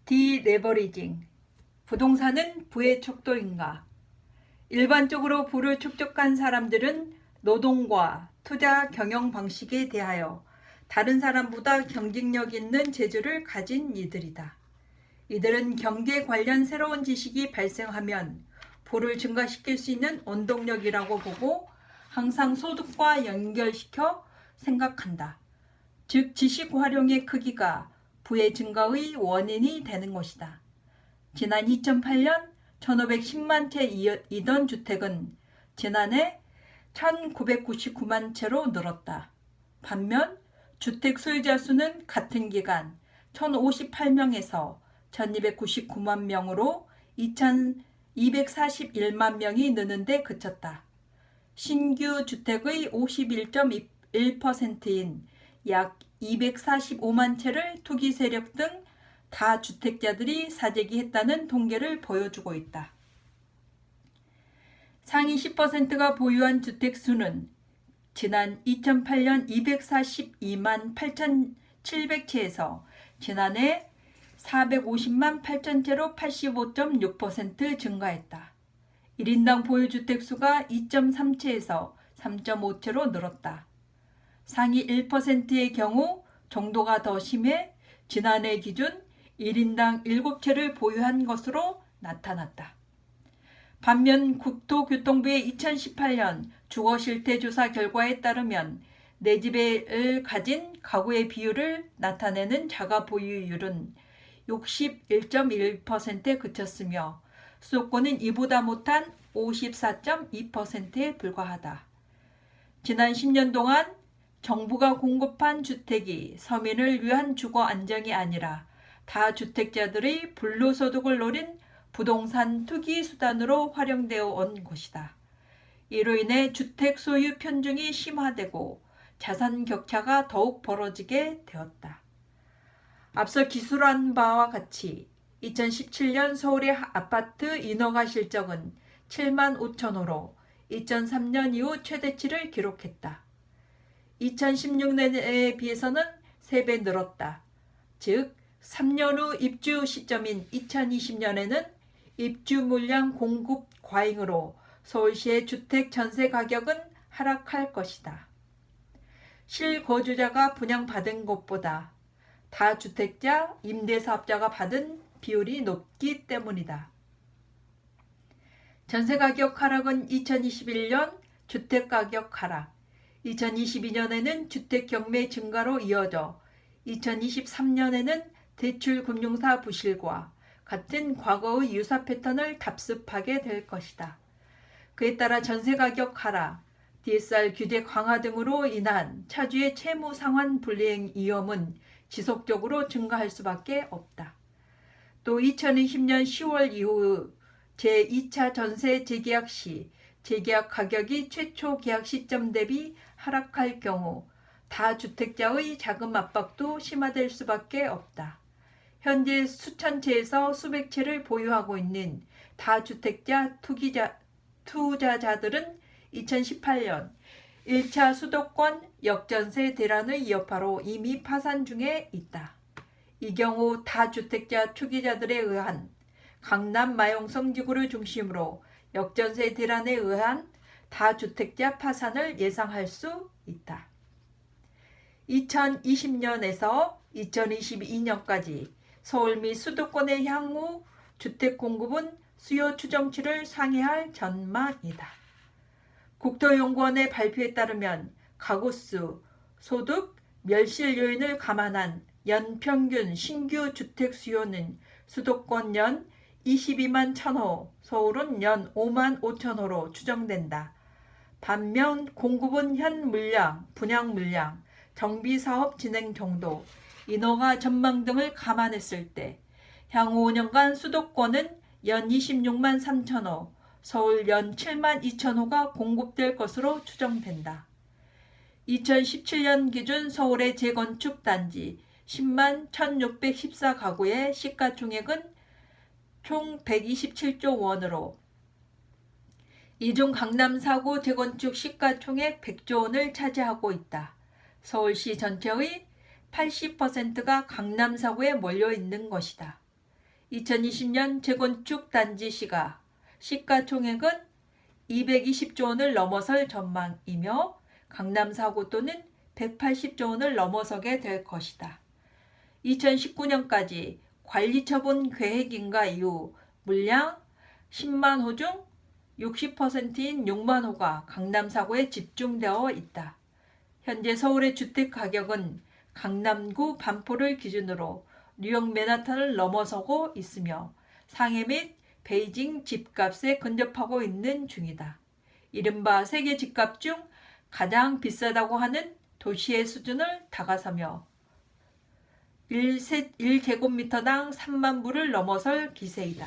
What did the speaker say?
디레버리징. 부동산은 부의 척도인가? 일반적으로 부를 축적한 사람들은 노동과 투자 경영 방식에 대하여 다른 사람보다 경쟁력 있는 재주를 가진 이들이다. 이들은 경제 관련 새로운 지식이 발생하면 부를 증가시킬 수 있는 원동력이라고 보고 항상 소득과 연결시켜 생각한다. 즉 지식 활용의 크기가 부의 증가의 원인이 되는 것이다. 지난 2008년 1510만 채이던 주택은 지난해 1999만 채로 늘었다. 반면 주택 소유자 수는 같은 기간 1058명에서 1299만 명으로 2241만 명이 느는데 그쳤다. 신규 주택의 51.1%인 약 245만 채를 투기 세력 등 다주택자들이 사재기했다는 통계를 보여주고 있다. 상위 10%가 보유한 주택 수는 지난 2008년 242만 8,700채에서 지난해 450만 8천 채로 85.6% 증가했다. 1인당 보유 주택수가 2.3채에서 3.5채로 늘었다. 상위 1%의 경우 정도가 더 심해 지난해 기준 1인당 7채를 보유한 것으로 나타났다. 반면 국토교통부의 2018년 주거실태조사 결과에 따르면 내 집을 가진 가구의 비율을 나타내는 자가 보유율은 61.1%에 그쳤으며 수도권은 이보다 못한 54.2%에 불과하다. 지난 10년 동안 정부가 공급한 주택이 서민을 위한 주거 안정이 아니라 다주택자들의 불로소득을 노린 부동산 투기 수단으로 활용되어 온 것이다. 이로 인해 주택 소유 편중이 심화되고 자산 격차가 더욱 벌어지게 되었다. 앞서 기술한 바와 같이 2017년 서울의 아파트 인허가 실적은 7만 5천 호로 2003년 이후 최대치를 기록했다. 2016년에 비해서는 3배 늘었다. 즉 3년 후 입주 시점인 2020년에는 입주 물량 공급 과잉으로 서울시의 주택 전세 가격은 하락할 것이다. 실거주자가 분양받은 것보다 다주택자, 임대사업자가 받은 비율이 높기 때문이다. 전세가격 하락은 2021년 주택가격 하락, 2022년에는 주택 경매 증가로 이어져 2023년에는 대출금융사 부실과 같은 과거의 유사 패턴을 답습하게 될 것이다. 그에 따라 전세가격 하락, DSR 규제 강화 등으로 인한 차주의 채무 상환 불이행 위험은 지속적으로 증가할 수밖에 없다. 또 2020년 10월 이후 제2차 전세 재계약 시 재계약 가격이 최초 계약 시점 대비 하락할 경우 다주택자의 자금 압박도 심화될 수밖에 없다. 현재 수천 채에서 수백 채를 보유하고 있는 다주택자 투자자들은 2018년 1차 수도권 역전세 대란의 여파로 이미 파산 중에 있다. 이 경우 다주택자 투기자들에 의한 강남 마용성 지구를 중심으로 역전세 대란에 의한 다주택자 파산을 예상할 수 있다. 2020년에서 2022년까지 서울 및 수도권의 향후 주택 공급은 수요 추정치를 상회할 전망이다. 국토연구원의 발표에 따르면 가구수, 소득, 멸실 요인을 감안한 연평균 신규 주택 수요는 수도권 연 22만 1,000호, 서울은 연 5만 5천호로 추정된다. 반면 공급은 현 물량, 분양 물량, 정비사업 진행 정도, 인허가 전망 등을 감안했을 때 향후 5년간 수도권은 연 26만 3천호, 서울 연 7만 2천호가 공급될 것으로 추정된다. 2017년 기준 서울의 재건축 단지 10만 1,614가구의 시가총액은 총 127조 원으로 이 중 강남 4구 재건축 시가총액 100조 원을 차지하고 있다. 서울시 전체의 80%가 강남 4구에 몰려 있는 것이다. 2020년 재건축 단지 시가총액은 220조 원을 넘어설 전망이며 강남 4구도는 180조 원을 넘어서게 될 것이다. 2019년까지 관리처분 계획인가 이후 물량 10만 호 중 60%인 6만 호가 강남 4구에 집중되어 있다. 현재 서울의 주택 가격은 강남구 반포를 기준으로 뉴욕 맨하탄을 넘어서고 있으며 상해 및 베이징 집값에 근접하고 있는 중이다. 이른바 세계 집값 중 가장 비싸다고 하는 도시의 수준을 다가서며 1제곱미터당 3만 불을 넘어설 기세이다.